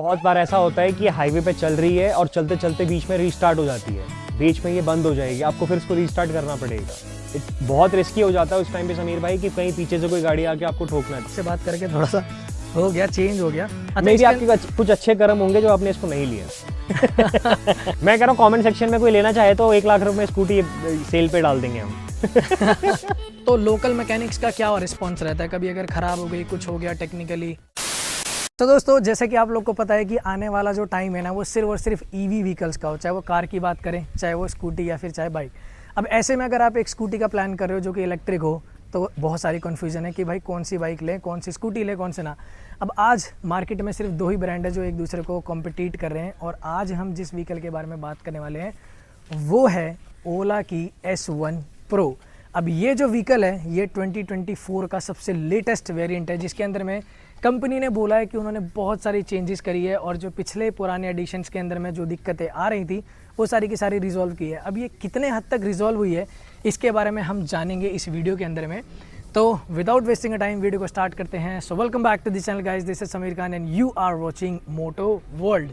बहुत बार ऐसा होता है कि हाईवे पे चल रही है और चलते चलते बीच में रीस्टार्ट हो जाती है, बीच में ये बंद हो जाएगी, आपको फिर इसको रीस्टार्ट करना पड़ेगा। बहुत रिस्की हो जाता है उस टाइम पे समीर भाई कि कहीं पीछे से कोई गाड़ी आके आपको ठोकना है। से बात करके थोड़ा सा हो गया, चेंज हो गया। मे भी आपके कुछ अच्छे कर्म होंगे जो आपने इसको नहीं लिया। मैं कह रहा हूँ कमेंट सेक्शन में कोई लेना चाहे तो 1 लाख रुपए में स्कूटी सेल पे डाल देंगे हम। तो लोकल मैकेनिक्स का क्या रिस्पॉन्स रहता है, कभी अगर ख़राब हो गई, कुछ हो गया टेक्निकली? तो दोस्तों, जैसे कि आप लोग को पता है कि आने वाला जो टाइम है ना, वो सिर्फ और सिर्फ ईवी व्हीकल्स का हो, चाहे वो कार की बात करें, चाहे वो स्कूटी या फिर चाहे बाइक। अब ऐसे में अगर आप एक स्कूटी का प्लान कर रहे हो जो कि इलेक्ट्रिक हो, तो बहुत सारी कन्फ्यूजन है कि भाई कौन सी बाइक लें, कौन सी स्कूटी लें, कौन से ना। अब आज मार्केट में सिर्फ 2 ही ब्रांड है जो एक दूसरे को कॉम्पिटिट कर रहे हैं, और आज हम जिस व्हीकल के बारे में बात करने वाले हैं वो है ओला की S1 Pro। अब ये जो व्हीकल है ये 2024 का सबसे लेटेस्ट वेरिएंट है, जिसके अंदर में कंपनी ने बोला है कि उन्होंने बहुत सारी चेंजेस करी है और जो पिछले पुराने एडिशंस के अंदर में जो दिक्कतें आ रही थी वो सारी की सारी रिजॉल्व की है। अब ये कितने हद तक रिजॉल्व हुई है इसके बारे में हम जानेंगे इस वीडियो के अंदर में। तो without wasting a time video को स्टार्ट करते हैं। So welcome back to this channel guys, this is Sameer Khan and you are watching moto world.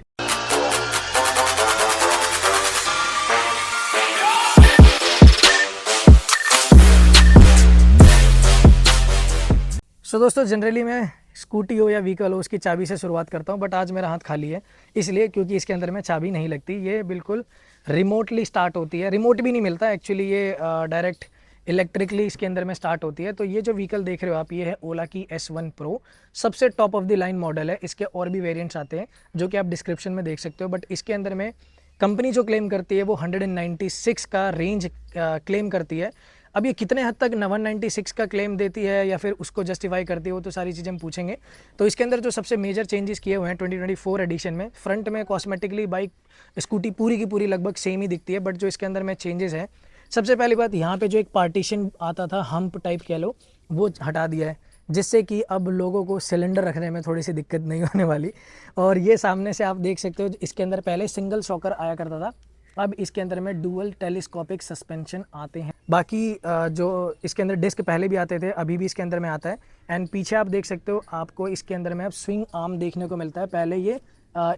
So दोस्तों, जनरली मैं स्कूटी हो या व्हीकल हो उसकी चाबी से शुरुआत करता हूँ, बट आज मेरा हाथ खाली है, इसलिए क्योंकि इसके अंदर में चाबी नहीं लगती, ये बिल्कुल रिमोटली स्टार्ट होती है। रिमोट भी नहीं मिलता एक्चुअली, ये डायरेक्ट इलेक्ट्रिकली इसके अंदर में स्टार्ट होती है। तो ये जो व्हीकल देख रहे हो आप, ये है ओला की S1 Pro, सबसे top of the line model है। इसके और भी वेरियंट्स आते हैं जो कि आप डिस्क्रिप्शन में देख सकते हो, बट इसके अंदर में कंपनी जो क्लेम करती है वो 196 का रेंज क्लेम करती है। अब ये कितने हद तक 196 का क्लेम देती है या फिर उसको जस्टिफाई करती है, वो तो सारी चीज़ें हम पूछेंगे। तो इसके अंदर जो सबसे मेजर चेंजेस किए हुए हैं 2024 एडिशन में, फ्रंट में कॉस्मेटिकली बाइक स्कूटी पूरी की पूरी लगभग सेम ही दिखती है, बट जो इसके अंदर में चेंजेस हैं, सबसे पहली बात, यहाँ पे जो एक पार्टीशन आता था, हम्प टाइप कह लो, वो हटा दिया है, जिससे कि अब लोगों को सिलेंडर रखने में थोड़ी सी दिक्कत नहीं होने वाली। और ये सामने से आप देख सकते हो, इसके अंदर पहले सिंगल शॉकर आया करता था, अब इसके अंदर में डुअल टेलीस्कोपिक सस्पेंशन आते हैं। बाकी जो इसके अंदर डिस्क पहले भी आते थे, अभी भी इसके अंदर में आता है। एंड पीछे आप देख सकते हो, आपको इसके अंदर में अब स्विंग आर्म देखने को मिलता है। पहले ये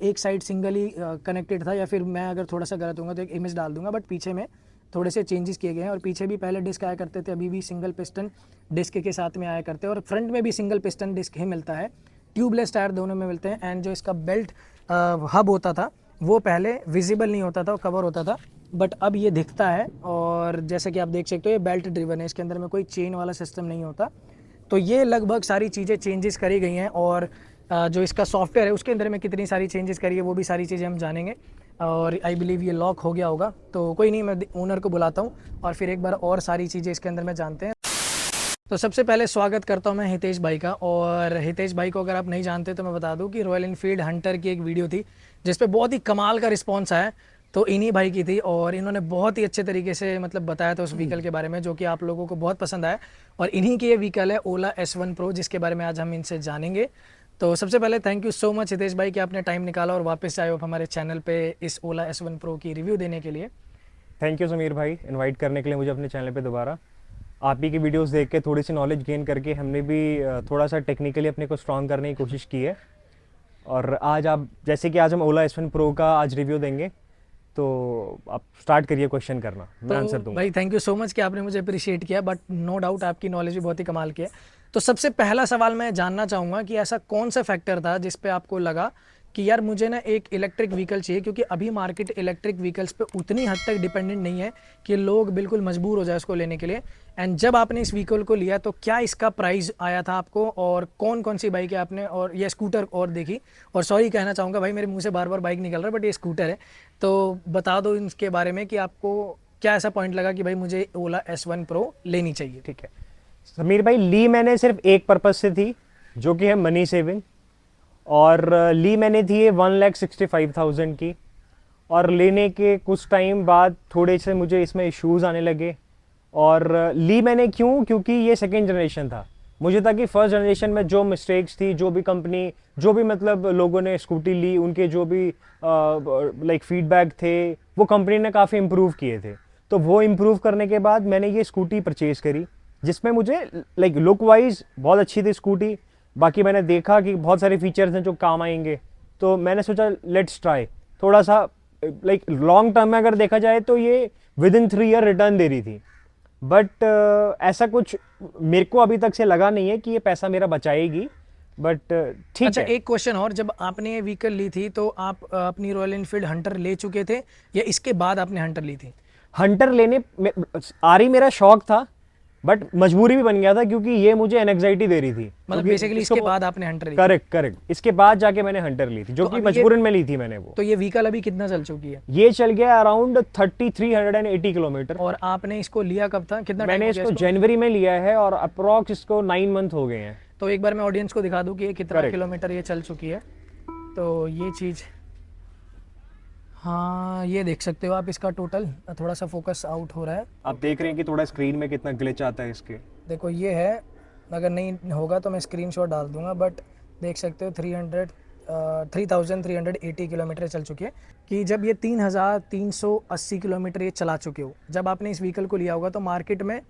एक साइड सिंगल ही कनेक्टेड था, या फिर मैं अगर थोड़ा सा गलत होऊंगा तो एक इमेज डाल दूंगा, बट पीछे में थोड़े से चेंजेस किए गए हैं। और पीछे भी पहले डिस्क आया करते थे, अभी भी सिंगल पिस्टन डिस्क के साथ में आया करते हैं, और फ्रंट में भी सिंगल पिस्टन डिस्क ही मिलता है। ट्यूबलेस टायर दोनों में मिलते हैं। एंड जो इसका बेल्ट हब होता था वो पहले विजिबल नहीं होता था, वो कवर होता था, बट अब ये दिखता है। और जैसे कि आप देख सकते हो, ये बेल्ट ड्रिवन है, इसके अंदर में कोई चेन वाला सिस्टम नहीं होता। तो ये लगभग सारी चीज़ें चेंजेस करी गई हैं। और जो इसका सॉफ्टवेयर है उसके अंदर में कितनी सारी चेंजेस करी है वो भी सारी चीज़ें हम जानेंगे। और आई बिलीव ये लॉक हो गया होगा, तो कोई नहीं, मैं ओनर को बुलाता हूँ और फिर एक बार और सारी चीज़ें इसके अंदर में जानते हैं। तो सबसे पहले स्वागत करता हूं मैं हितेश भाई का। और हितेश भाई को अगर आप नहीं जानते तो मैं बता दूं कि रॉयल एनफील्ड हंटर की एक वीडियो थी जिस पे बहुत ही कमाल का रिस्पांस आया, तो इन्हीं भाई की थी, और इन्होंने बहुत ही अच्छे तरीके से मतलब बताया था उस व्हीकल के बारे में, जो कि आप लोगों को बहुत पसंद आया। और इन्हीं की ये व्हीकल है ओला S1 Pro, जिसके बारे में आज हम इनसे जानेंगे। तो सबसे पहले thank you so much Hitesh भाई कि आपने टाइम निकाला और वापस आए हो हमारे चैनल पर इस ओला S1 Pro की रिव्यू देने के लिए। थैंक यू समीर भाई इनवाइट करने के लिए मुझे अपने चैनल पे दोबारा। आप ही की वीडियोस देख के थोड़ी सी नॉलेज गेन करके हमने भी थोड़ा सा टेक्निकली अपने को स्ट्रॉन्ग करने की कोशिश की है। और आज आप जैसे कि आज हम ओला S1 Pro का आज रिव्यू देंगे, तो आप स्टार्ट करिए क्वेश्चन करना, मैं आंसर दूंगा। भाई थैंक यू सो मच कि आपने मुझे अप्रिशिएट किया, बट नो डाउट आपकी नॉलेज भी बहुत ही कमाल की है। तो सबसे पहला सवाल मैं जानना चाहूँगा कि ऐसा कौन सा फैक्टर था जिस पे आपको लगा कि यार मुझे ना एक इलेक्ट्रिक व्हीकल चाहिए, क्योंकि अभी मार्केट इलेक्ट्रिक व्हीकल्स पे उतनी हद तक डिपेंडेंट नहीं है कि लोग बिल्कुल मजबूर हो जाए उसको लेने के लिए। एंड जब आपने इस व्हीकल को लिया तो क्या इसका प्राइस आया था आपको, और कौन कौन सी बाइक है आपने और ये स्कूटर और देखी? और सॉरी कहना चाहूँगा भाई, मेरे मुँह से बार बार बाइक निकल रहा है, बट ये स्कूटर है, तो बता दो इसके बारे में कि आपको क्या ऐसा पॉइंट लगा कि भाई मुझे ओला S1 Pro लेनी चाहिए। ठीक है समीर भाई, ली मैंने सिर्फ एक पर्पज़ से थी, जो कि है मनी सेविंग। और ली मैंने थी ये 1,65,000 की, और लेने के कुछ टाइम बाद थोड़े से मुझे इसमें इश्यूज़ आने लगे। और ली मैंने क्यों, क्योंकि ये सेकेंड जनरेशन था। मुझे था कि फर्स्ट जनरेशन में जो मिस्टेक्स थी, जो भी कंपनी, जो भी मतलब लोगों ने स्कूटी ली, उनके जो भी लाइक फीडबैक थे, वो कंपनी ने काफ़ी इम्प्रूव किए थे। तो वो इम्प्रूव करने के बाद मैंने ये स्कूटी परचेज़ करी, जिसमें मुझे लाइक लुक वाइज बहुत अच्छी थी स्कूटी। बाकी मैंने देखा कि बहुत सारे फीचर्स हैं जो काम आएंगे, तो मैंने सोचा लेट्स ट्राई थोड़ा सा, लाइक लॉन्ग टर्म में अगर देखा जाए तो ये विद इन 3 ईयर रिटर्न दे रही थी, बट ऐसा कुछ मेरे को अभी तक से लगा नहीं है कि ये पैसा मेरा बचाएगी, बट ठीक अच्छा, है। एक क्वेश्चन और, जब आपने ये व्हीकल ली थी तो आप अपनी रॉयल एनफील्ड हंटर ले चुके थे या इसके बाद आपने हंटर ली थी? हंटर लेने आरी मेरा शौक था, बट मजबूरी भी बन गया था क्योंकि ये मुझे एनएक्साइटी दे रही थी। मतलब बेसिकली इसके बाद आपने हंटर ली थी? करेक्ट करेक्ट, इसके बाद जाके मैंने हंटर ली थी, जो तो कि अब ये- मजबूरन में ली थी मैंने वो। तो ये व्हीकल अभी कितना चल चुकी है? ये चल गया अराउंड 3380 किलोमीटर। और आपने इसको लिया कब था, कितना टाइम मैंने हो गया इसको इसको? जनवरी में लिया है और अप्रोक्स इसको 9 मंथ हो गए हैं। तो एक बार मैं ऑडियंस को दिखा दूं कि ये कितना Correct. किलोमीटर ये चल चुकी है। तो ये चीज़, हाँ ये देख सकते हो आप इसका टोटल, थोड़ा सा फोकस आउट हो रहा है। आप देख रहे हैं कि थोड़ा स्क्रीन में कितना ग्लिच आता है इसके। देखो ये है, अगर नहीं होगा तो मैं स्क्रीनशॉट डाल दूंगा, बट देख सकते हो 3380 किलोमीटर चल चुकी है। कि जब ये 3380 किलोमीटर ये चला चुके हो, जब आपने इस व्हीकल को लिया होगा तो मार्केट में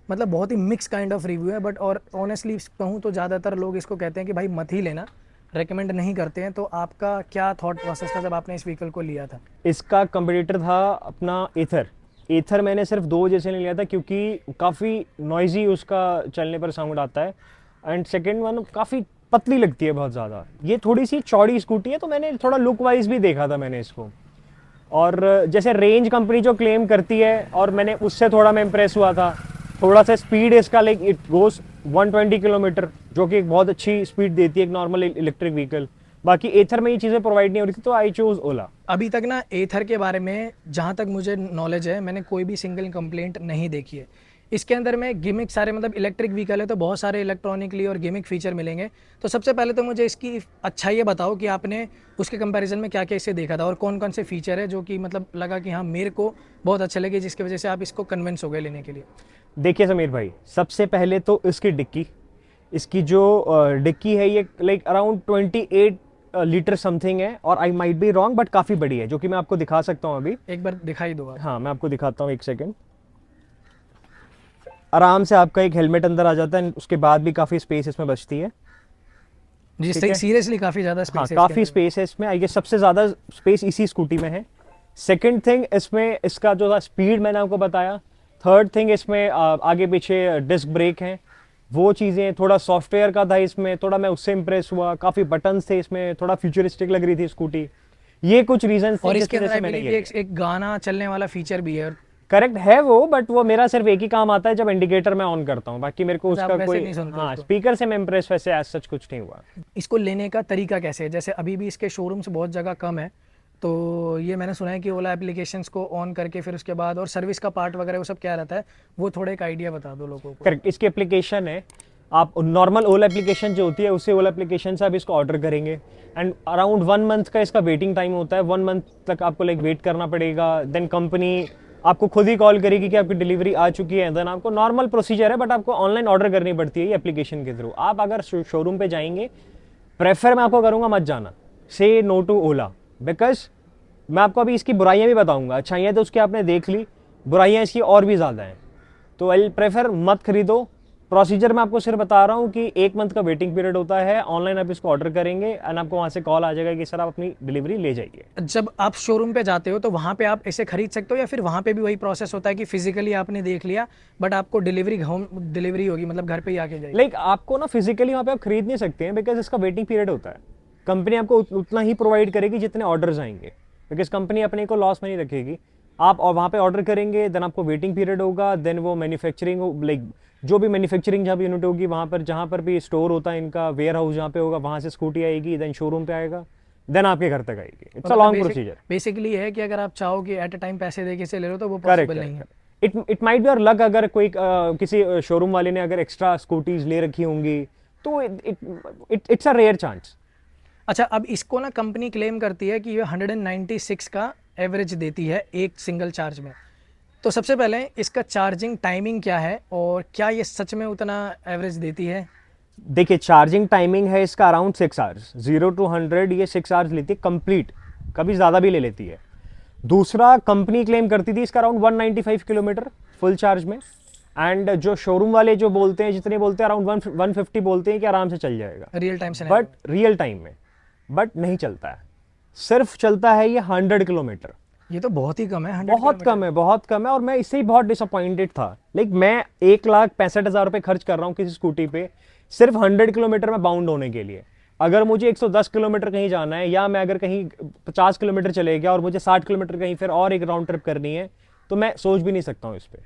मतलब बहुत ही मिक्स काइंड ऑफ रिव्यू है, बट और ऑनेस्टली कहूँ तो ज़्यादातर लोग इसको कहते हैं कि भाई मत ही लेना, रेकमेंड नहीं करते हैं। तो आपका क्या थॉट प्रोसेस था जब आपने इस व्हीकल को लिया था? इसका कंपटीटर था अपना एथर। एथर मैंने सिर्फ 2 वजह से नहीं लिया था, क्योंकि काफ़ी नॉइजी उसका चलने पर साउंड आता है, एंड सेकेंड वन काफ़ी पतली लगती है बहुत ज़्यादा। ये थोड़ी सी चौड़ी स्कूटी है, तो मैंने थोड़ा लुक वाइज भी देखा था मैंने इसको, और जैसे रेंज कंपनी जो क्लेम करती है और मैंने उससे थोड़ा मैं इम्प्रेस हुआ था। थोड़ा सा स्पीड इसका लाइक इट गोस 120 किलोमीटर, जो कि एक बहुत अच्छी स्पीड देती है एक नॉर्मल इलेक्ट्रिक व्हीकल। बाकी एथर में ये चीज़ें प्रोवाइड नहीं हो रही थी, तो आई चूज ओला। अभी तक ना एथर के बारे में जहाँ तक मुझे नॉलेज है, मैंने कोई भी सिंगल कंप्लेंट नहीं देखी है। इसके अंदर में गिमिक सारे, मतलब इलेक्ट्रिक व्हीकल है तो बहुत सारे इलेक्ट्रॉनिकली और गिमिक फीचर मिलेंगे। तो सबसे पहले तो मुझे इसकी अच्छा ये बताओ कि आपने उसके कंपैरिजन में क्या क्या इससे देखा था और कौन कौन से फीचर है जो कि मतलब लगा कि हाँ मेरे को बहुत अच्छे लगे, जिसकी वजह से आप इसको कन्विंस हो गए लेने के लिए। देखिए समीर भाई, सबसे पहले तो इसकी डिक्की, इसकी जो डिक्की है ये लाइक अराउंड 28 लीटर समथिंग है, और I might be wrong but काफ़ी बड़ी है, जो कि मैं आपको दिखा सकता हूँ अभी। एक बार दिखाई दो आप। हाँ मैं आपको दिखाता हूँ, एक सेकेंड। आराम से आपका एक हेलमेट अंदर आ जाता है, उसके बाद भी काफ़ी स्पेस इसमें बचती है। जिससे सीरियसली काफ़ी ज़्यादा हाँ स्पेस है। काफ़ी स्पेस है इसमें, आई गेस सबसे ज़्यादा स्पेस इसी स्कूटी में है। सेकंड थिंग, इसमें इसका जो था स्पीड मैंने आपको बताया। थर्ड थिंग, इसमें आगे पीछे डिस्क ब्रेक हैं, वो चीज़ें। थोड़ा सॉफ्टवेयर का था इसमें, थोड़ा मैं उससे इंप्रेस हुआ। काफ़ी बटन्स थे इसमें, थोड़ा फ्यूचरिस्टिक लग रही थी स्कूटी। ये कुछ रीजन और इसके अंदर मैंने एक गाना चलने वाला फीचर भी है। करेक्ट है वो, बट वो मेरा सिर्फ एक ही काम आता है जब इंडिकेटर मैं ऑन करता हूँ, बाकी मेरे को अच्छा, आप उसका वैसे कोई नहीं सुनते हाँ उसको? स्पीकर से मैं इंप्रेस वैसे एज सच कुछ नहीं हुआ। इसको लेने का तरीका कैसे है? जैसे अभी भी इसके शोरूम्स बहुत जगह कम है, तो ये मैंने सुना है कि ओला एप्लीकेशंस को ऑन करके फिर उसके बाद और सर्विस का पार्ट वगैरह वो सब क्या रहता है, वो थोड़ा एक आइडिया बता दो लोगों को। करेक्ट, इसकी एप्लीकेशन है, आप नॉर्मल ओला एप्लीकेशन जो होती है उससे ओला एप्लीकेशन से आप इसको ऑर्डर करेंगे, एंड अराउंड 1 मंथ का इसका वेटिंग टाइम होता है। 1 मंथ तक आपको लाइक वेट करना पड़ेगा। देन कंपनी आपको खुद ही कॉल करेगी कि आपकी डिलीवरी आ चुकी है। देन आपको नॉर्मल प्रोसीजर है, बट आपको ऑनलाइन ऑर्डर करनी पड़ती है ये एप्लीकेशन के थ्रू। आप अगर शोरूम पे जाएंगे, प्रेफर मैं आपको करूँगा मत जाना, से नो टू ओला, बिकॉज मैं आपको अभी इसकी बुराइयां भी बताऊंगा। अच्छाइयाँ तो उसकी आपने देख ली, बुराइयां इसकी और भी ज़्यादा हैं, तो आई प्रेफर मत खरीदो। प्रोसीजर मैं आपको सिर्फ बता रहा हूँ कि 1 मंथ का वेटिंग पीरियड होता है। ऑनलाइन आप इसको ऑर्डर करेंगे एंड आपको वहाँ से कॉल आ जाएगा कि सर आप अपनी डिलीवरी ले जाइए। जब आप शोरूम पे जाते हो तो वहाँ पे आप इसे खरीद सकते हो, या फिर वहाँ पे भी वही प्रोसेस होता है कि फिजिकली आपने देख लिया बट आपको डिलीवरी होम डिलीवरी होगी, मतलब घर पे ही आके जाएगी? लाइक आपको ना फिजिकली वहाँ पे आप खरीद नहीं सकते हैं, बिकॉज इसका वेटिंग पीरियड होता है। कंपनी आपको उतना ही प्रोवाइड करेगी जितने ऑर्डर्स आएंगे, बिकॉज कंपनी अपने को लॉस में नहीं रखेगी। आप और वहाँ पे ऑर्डर करेंगे, देन आपको वेटिंग पीरियड होगा, देन वो मैन्युफैक्चरिंग लाइक जो भी मैन्युफैक्चरिंग जहाँ भी यूनिट होगी वहाँ पर, जहाँ पर भी स्टोर होता है इनका, वेयर हाउस जहाँ पे होगा, वहाँ से स्कूटी आएगी, देन शोरूम पे आएगा, देन आपके घर तक आएगी। It's a long procedure. Basically है कि अगर आप चाहो कि एट अ टाइम पैसे दे के से ले लो तो वो पॉसिबल नहीं है। It might be your luck, अगर कोई किसी शोरूम वाले ने अगर एक्स्ट्रा स्कूटीज ले रखी होंगी तो इट्स अ रेयर चांस। अच्छा, अब इसको ना कंपनी क्लेम करती है कि ये 196 का एवरेज देती है एक सिंगल चार्ज में। तो सबसे पहले इसका चार्जिंग टाइमिंग क्या है और क्या ये सच में उतना एवरेज देती है? देखिए, चार्जिंग टाइमिंग है इसका अराउंड 6 आवर्स, 0 to 100 ये 6 आवर्स लेती है कंप्लीट, कभी ज़्यादा भी ले लेती है। दूसरा, कंपनी क्लेम करती थी इसका अराउंड 195 किलोमीटर फुल चार्ज में, एंड जो शोरूम वाले जो बोलते हैं, जितने बोलते हैं अराउंड 150 बोलते हैं कि आराम से चल जाएगा रियल टाइम से बट रियल टाइम में बट नहीं चलता है। सिर्फ चलता है ये 100 किलोमीटर। ये तो बहुत ही कम है, 100 बहुत कम है, बहुत कम है। और मैं इससे ही बहुत डिसअपॉइंटेड था। लाइक मैं 1,65,000 रुपये खर्च कर रहा हूँ किसी स्कूटी पे सिर्फ 100 किलोमीटर में बाउंड होने के लिए। अगर मुझे 110 किलोमीटर कहीं जाना है, या मैं अगर कहीं 50 किलोमीटर चले गया और मुझे 60 किलोमीटर कहीं फिर और एक राउंड ट्रिप करनी है, तो मैं सोच भी नहीं सकता हूँ इस पर।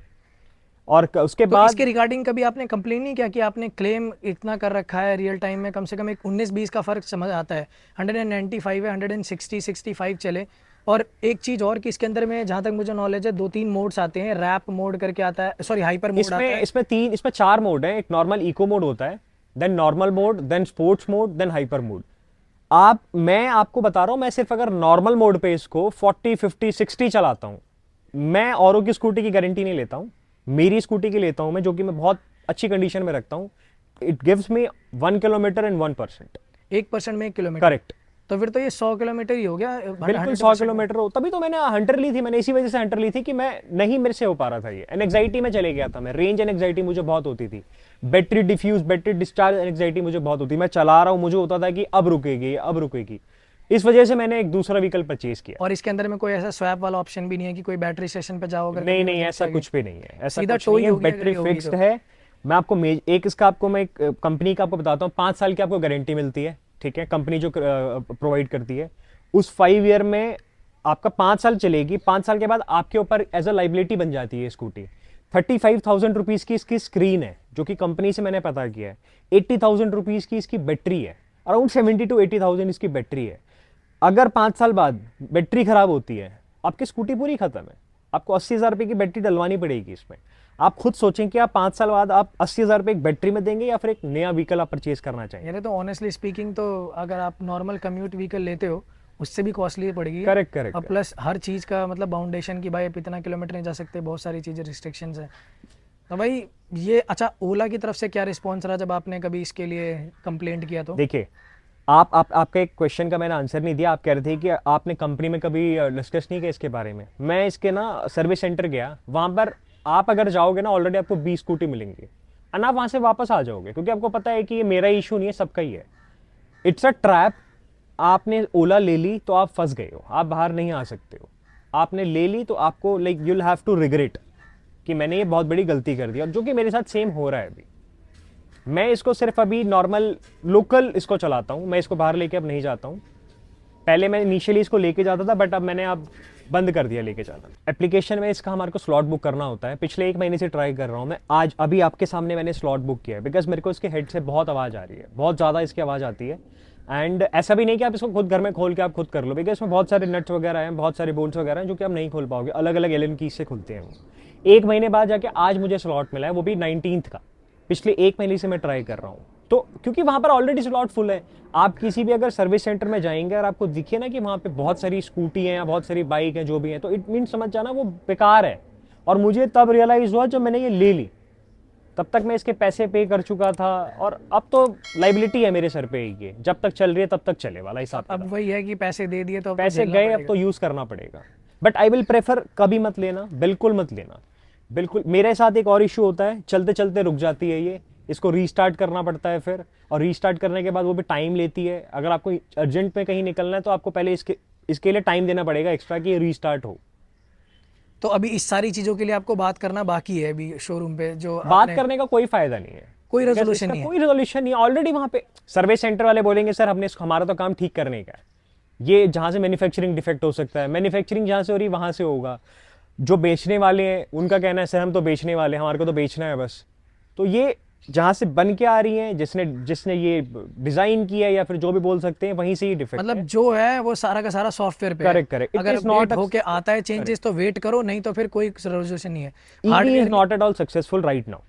और उसके तो बाद इसके रिगार्डिंग कभी आपने कंप्लेन नहीं किया कि आपने क्लेम इतना कर रखा है, रियल टाइम में कम से कम एक 19-20 का फर्क समझ आता है, 195 है, 160-65 चले। और एक चीज़ और कि इसके अंदर में जहाँ तक मुझे नॉलेज है 2-3 मोड्स आते हैं, रैप मोड करके आता है, सॉरी हाइपर मोड आता है। इसमें 4 मोड हैं। एक नॉर्मल इको मोड होता है, then normal mode, then sports mode, then hyper mode. मैं आपको बता रहा हूँ, मैं सिर्फ अगर नॉर्मल मोड पे इसको 40, 50, 60 चलाता हूँ, मैं औरों की स्कूटी की गारंटी नहीं लेता हूँ, मेरी स्कूटी की लेता हूँ मैं, जो कि मैं बहुत अच्छी कंडीशन में रखता हूँ। It gives me 1 kilometre and 1%। 1% में 1 किलोमीटर, करेक्ट। तो फिर तो ये 100 किलोमीटर ही हो गया। बिल्कुल 100 किलोमीटर हो। तभी तो मैंने हंटर ली थी, मैंने इसी वजह से हंटर ली थी कि मैं नहीं, मेरे से हो पा रहा था ये। एंग्जाइटी में चले गया था मैं, रेंज एंग्जाइटी मुझे बहुत होती थी, battery diffuse, battery discharge anxiety मुझे बहुत होती। मैं चला रहा हूँ, मुझे होता था कि अब रुकेगी, अब रुकेगी। इस वजह से मैंने एक दूसरा व्हीकल परचेज किया। और इसके अंदर में कोई ऐसा स्वैप वाला ऑप्शन भी नहीं है कि कोई बैटरी स्टेशन पे जाओ अगर नहीं नहीं, ऐसा कुछ भी नहीं है, ऐसा सीधा कुछ टो नहीं ही है। होगी अगर बैटरी ये होगी फिक्स्ड तो। है। मैं आपको एक इसका आपको मैं एक कंपनी का आपको बताता हूँ, 5 साल की आपको गारंटी मिलती है, ठीक है, कंपनी जो प्रोवाइड करती है। उस 5 ईयर में आपका 5 साल चलेगी। 5 साल के बाद आपके ऊपर एज अ लाइबिलिटी बन जाती है स्कूटी। 35,000 रुपीज़ की इसकी स्क्रीन है, जो कि कंपनी से मैंने पता किया है। 80,000 रुपीज़ की इसकी बैटरी है, अराउंड 70 to 80,000 इसकी बैटरी है। अगर 5 साल बाद बैटरी खराब होती है, आपकी स्कूटी पूरी खत्म है। आपको 80,000 रुपये की बैटरी डलवानी पड़ेगी इसमें। आप खुद सोचें कि आप 5 साल बाद आप 80,000 रुपये एक बैटरी में देंगे या फिर एक नया व्हीकल आप परचेज करना चाहेंगे। यानी तो ऑनेस्टली स्पीकिंग तो अगर आप नॉर्मल कम्यूट व्हीकल लेते हो उससे भी कॉस्टली पड़ेगी। Correct correct. और प्लस हर चीज़ का मतलब बाउंडेशन की भाई आप इतना किलोमीटर नहीं जा सकते, बहुत सारी चीज़ें रिस्ट्रिक्शंस हैं। तो भाई ये अच्छा, ओला की तरफ से क्या रिस्पॉन्स रहा जब आपने कभी इसके लिए कंप्लेंट किया तो? देखिए, आपका एक क्वेश्चन का मैंने आंसर नहीं दिया। आप कह रहे थे कि आपने कंपनी में कभी डिस्कस नहीं किया इसके बारे में। मैं इसके ना सर्विस सेंटर गया, वहाँ पर आप अगर जाओगे ना, ऑलरेडी आपको 20 स्कूटी मिलेंगी और आप वहाँ से वापस आ जाओगे, क्योंकि आपको पता है कि ये मेरा इशू नहीं है, सबका ही है। It's a trap. आपने ओला ले ली तो आप फंस गए हो, आप बाहर नहीं आ सकते हो। आपने ले ली तो आपको like you will have to regret कि मैंने ये बहुत बड़ी गलती कर दी, और जो कि मेरे साथ सेम हो रहा है अभी। मैं इसको सिर्फ अभी नॉर्मल लोकल इसको चलाता हूँ, मैं इसको बाहर लेके अब नहीं जाता हूँ। पहले मैं इनिशियली इसको लेके जाता था, बट अब मैंने बंद कर दिया लेके जाना। एप्लीकेशन में इसका हमारे को स्लॉट बुक करना होता है। पिछले 1 महीने से ट्राई कर रहा हूँ मैं। आज अभी आपके सामने मैंने स्लॉट बुक किया है, बिकॉज मेरे को इसके हेड से बहुत आवाज़ आ रही है, बहुत ज़्यादा इसकी आवाज़ आती है। एंड ऐसा भी नहीं कि आप इसको खुद घर में खोल के आप खुद कर लो, बिकॉज इसमें बहुत सारे नट्स वगैरह हैं, बहुत सारे बोल्ट्स वगैरह हैं, जो कि आप नहीं खोल पाओगे। अलग अलग एलन कीज से खुलते हैं वो। 1 महीने बाद जाके आज मुझे स्लॉट मिला है, वो भी 19th का। पिछले 1 महीने से मैं ट्राई कर रहा हूँ, तो क्योंकि वहाँ पर ऑलरेडी स्लॉट फुल है। आप किसी भी अगर सर्विस सेंटर में जाएंगे और आपको दिखे ना कि वहाँ पे बहुत सारी स्कूटी हैं या बहुत सारी बाइक हैं, जो भी हैं, तो इट मीन समझ जाना वो बेकार है। और मुझे तब रियलाइज़ हुआ जब मैंने ये ले ली। तब तक मैं इसके पैसे पे कर चुका था, और अब तो लाइबिलिटी है मेरे सर पे ये, जब तक चल रही है तब तक चले वाला हिसाब। अब वही है कि पैसे दे दिए तो पैसे गए, अब तो यूज़ करना पड़ेगा। बट आई विल प्रेफर कभी मत लेना, बिल्कुल मत लेना, बिल्कुल। मेरे साथ एक और इशू होता है, चलते चलते रुक जाती है ये, इसको रीस्टार्ट करना पड़ता है फिर, और रीस्टार्ट करने के बाद वो भी टाइम लेती है। अगर आपको अर्जेंट में कहीं निकलना है तो आपको पहले इसके लिए टाइम देना पड़ेगा एक्स्ट्रा कि ये रीस्टार्ट हो। तो अभी इस सारी चीज़ों के लिए आपको बात करना बाकी है अभी शोरूम पे, जो बात करने का कोई फायदा नहीं है, कोई रेजोल्यूशन नहीं है। कोई रेजोल्यूशन नहीं है। ऑलरेडी वहाँ पे सर्विस सेंटर वाले बोलेंगे सर हमने हमारा तो काम ठीक करने का है, ये जहाँ से मैन्युफैक्चरिंग डिफेक्ट हो सकता है, मैन्युफैक्चरिंग जहाँ से हो रही है वहाँ से होगा। जो बेचने वाले हैं उनका कहना है सर हम तो बेचने वाले हैं, हमारे को तो बेचना है बस। तो ये जहाँ से बन के आ रही हैं, जिसने ये डिजाइन किया है या फिर जो भी बोल सकते हैं, वहीं से ही डिफेक्ट मतलब जो है वो सारा का सारा सॉफ्टवेयर पे करेक्ट करेक्ट। अगर अपडेट होके आता है चेंजेस तो वेट करो, नहीं तो फिर कोई रेजोल्यूशन नहीं है। EV is not at all successful right now.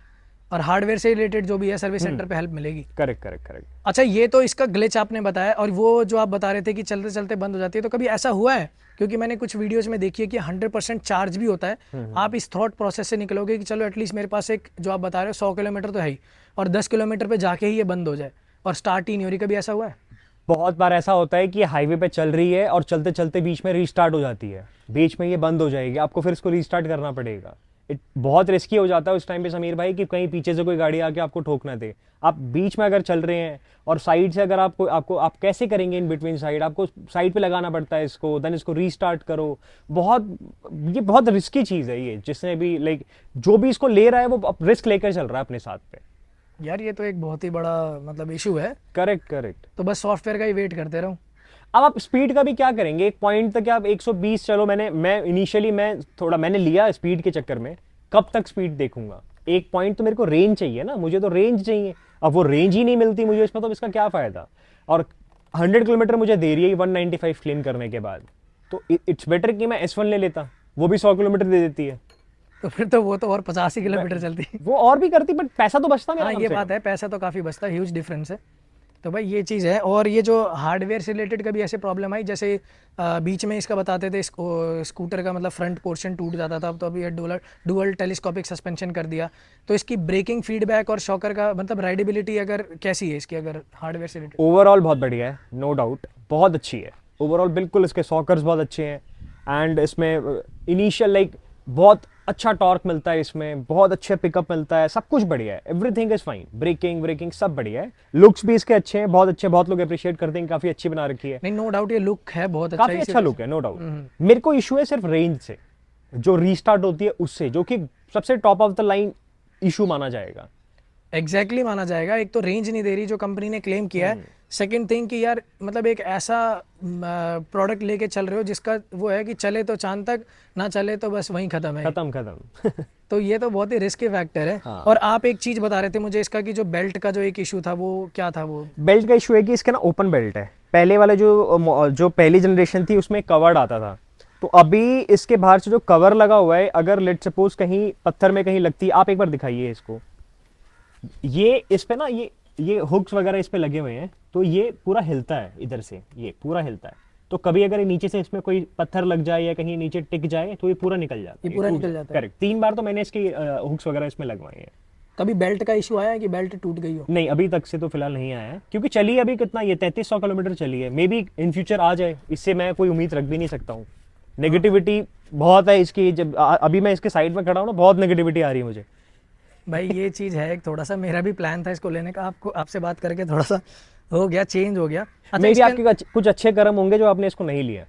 और हार्डवेयर से रिलेटेड जो भी है सर्विस सेंटर पे हेल्प मिलेगी। Correct correct correct. अच्छा, ये तो इसका ग्लिच आपने बताया, और वो जो आप बता रहे थे कि चलते चलते बंद हो जाती है, तो कभी ऐसा हुआ है? क्योंकि मैंने कुछ वीडियोस में देखी है कि 100% चार्ज भी होता है। आप इस थॉट प्रोसेस से निकलोगे कि चलो एटलीस्ट मेरे पास एक, जो आप बता रहे हो 100 किलोमीटर तो है ही, और 10 किलोमीटर पे जाके ही ये बंद हो जाए और स्टार्ट ही नहीं हो रही, कभी ऐसा हुआ है? बहुत बार ऐसा होता है कि हाईवे पे चल रही है और चलते चलते बीच में रीस्टार्ट हो जाती है, बीच में ये बंद हो जाएगी, आपको फिर इसको रीस्टार्ट करना पड़ेगा। बहुत रिस्की हो जाता है उस टाइम पे समीर भाई कि कहीं पीछे से कोई गाड़ी आके आपको ठोक ना दे। आप बीच में अगर चल रहे हैं और साइड से अगर आपको आपको आप कैसे करेंगे इन बिटवीन साइड, आपको साइड पे लगाना पड़ता है इसको, देन इसको रीस्टार्ट करो। ये बहुत रिस्की चीज़ है ये, जिसने भी लाइक जो भी इसको ले रहा है वो रिस्क लेकर चल रहा है अपने साथ पे। यार ये तो एक बहुत ही बड़ा मतलब इशू है। Correct correct. तो बस सॉफ्टवेयर का ही वेट करते रहो। अब आप स्पीड का भी क्या करेंगे, एक पॉइंट तक आप 120, चलो मैं इनिशियली मैंने लिया स्पीड के चक्कर में, कब तक स्पीड देखूंगा, एक पॉइंट तो मेरे को रेंज चाहिए ना, मुझे तो रेंज चाहिए। अब वो रेंज ही नहीं मिलती मुझे इसमें, तो इसका क्या फायदा। और 100 किलोमीटर मुझे दे रही है 195 क्लीन करने के बाद, तो इट्स बेटर कि मैं S1 ले लेता, वो भी 100 किलोमीटर दे देती है। तो फिर तो वो तो और 85 किलोमीटर चलती है। वो और भी करती, बट पैसा तो बचता मेरा। हाँ कम ये से बात कम। है, पैसा तो काफ़ी बचता है, ह्यूज डिफरेंस है। तो भाई ये चीज़ है। और ये जो हार्डवेयर से रिलेटेड कभी ऐसे प्रॉब्लम आई, जैसे बीच में इसका बताते थे स्कूटर का मतलब फ्रंट पोर्शन टूट जाता था, अब तो अभी ये डुअल टेलीस्कोपिक सस्पेंशन कर दिया, तो इसकी ब्रेकिंग फीडबैक और शॉकर का मतलब राइडेबिलिटी अगर कैसी है इसकी, अगर हार्डवेयर से रिलेटेड? ओवरऑल बहुत बढ़िया है, नो डाउट, बहुत अच्छी है ओवरऑल, बिल्कुल इसके सॉकर्स बहुत अच्छे हैं। एंड इसमें इनिशियल लाइक बहुत अच्छा टॉर्क मिलता है, इसमें बहुत अच्छा पिकअप मिलता है, सब कुछ बढ़िया है, एवरीथिंग इज फाइन, ब्रेकिंग सब बढ़िया है। लुक्स भी इसके अच्छे हैं, बहुत अच्छे, बहुत लोग अप्रिशिएट करते हैं, काफी अच्छी बना रखी है। नहीं नो डाउट ये लुक है बहुत अच्छा, काफी अच्छा लुक है, नो डाउट। मेरे को इशू है सिर्फ रेंज से, जो रीस्टार्ट होती है उससे, जो कि सबसे top of the line issue माना जाएगा। एग्जैक्टली माना जाएगा। एक तो रेंज नहीं दे रही जो कंपनी ने क्लेम किया है, सेकंड थिंग कि यार मतलब एक ऐसा प्रोडक्ट लेके चल रहे हो जिसका वो है कि चले तो चांद तक, ना चले तो बस वहीं खत्म है। खत्म। तो ये तो बहुत ही रिस्की फैक्टर है। हाँ। और आप एक चीज बता रहे थे मुझे इसका कि जो बेल्ट का जो एक इशू था वो क्या था? वो बेल्ट का इशू है कि इसका ना ओपन बेल्ट है, पहले वाले जो पहली जनरेशन थी उसमें कवर्ड आता था, तो अभी इसके बाहर से जो कवर लगा हुआ है, अगर लेट सपोज कहीं पत्थर में कहीं लगती है, आप एक बार दिखाइए इसको, ये इस पे ना ये हुक्स वगैरह इस पे लगे हुए हैं, तो ये पूरा हिलता है, इधर से ये पूरा हिलता है, तो कभी अगर नीचे से इसमें कोई पत्थर लग जाए या कहीं नीचे टिक जाए तो ये पूरा निकल जाता है, ये पूरा निकल जाता है। करेक्ट। 3 बार तो मैंने इसके हुक्स वगैरह इसमें लगवाए हैं। कभी बेल्ट का इशू आया है कि बेल्ट टूट गई हो? नहीं, अभी तक से तो फिलहाल नहीं आया है, क्योंकि चली अभी कितना, ये 3300 किलोमीटर चली है, मे बी इन फ्यूचर आ जाए, इससे मैं कोई उम्मीद रख भी नहीं सकता हूँ। नेगेटिविटी बहुत है इसकी, जब अभी मैं इसके साइड में खड़ा हूँ ना, बहुत नेगेटिविटी आ रही है मुझे। भाई ये चीज़ है, एक थोड़ा सा मेरा भी प्लान था इसको लेने का, आपको आपसे बात करके थोड़ा सा हो गया, चेंज हो गया। अच्छा मे भी इसके आपके कुछ अच्छे कर्म होंगे जो आपने इसको नहीं लिया।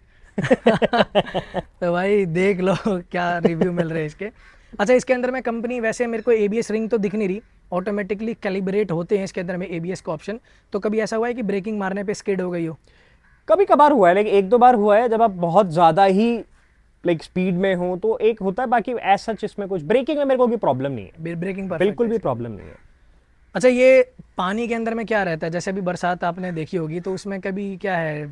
तो भाई देख लो क्या रिव्यू मिल रहे हैं इसके। अच्छा इसके अंदर में कंपनी वैसे मेरे को ABS रिंग तो दिख नहीं रही, ऑटोमेटिकली कैलिब्रेट होते हैं इसके अंदर में ABS का ऑप्शन, तो कभी ऐसा हुआ है कि ब्रेकिंग मारने पे स्किड हो गई हो? कभी कभार हुआ है, लेकिन 1-2 बार हुआ है जब आप बहुत ज़्यादा ही लाइक स्पीड में हो तो एक होता है, बाकी ऐसा सच इसमें कुछ ब्रेकिंग में मेरे को कोई प्रॉब्लम नहीं है, ब्रेकिंग बिल्कुल भी प्रॉब्लम नहीं है। अच्छा ये पानी के अंदर में क्या रहता है, जैसे अभी बरसात आपने देखी होगी, तो उसमें कभी क्या है,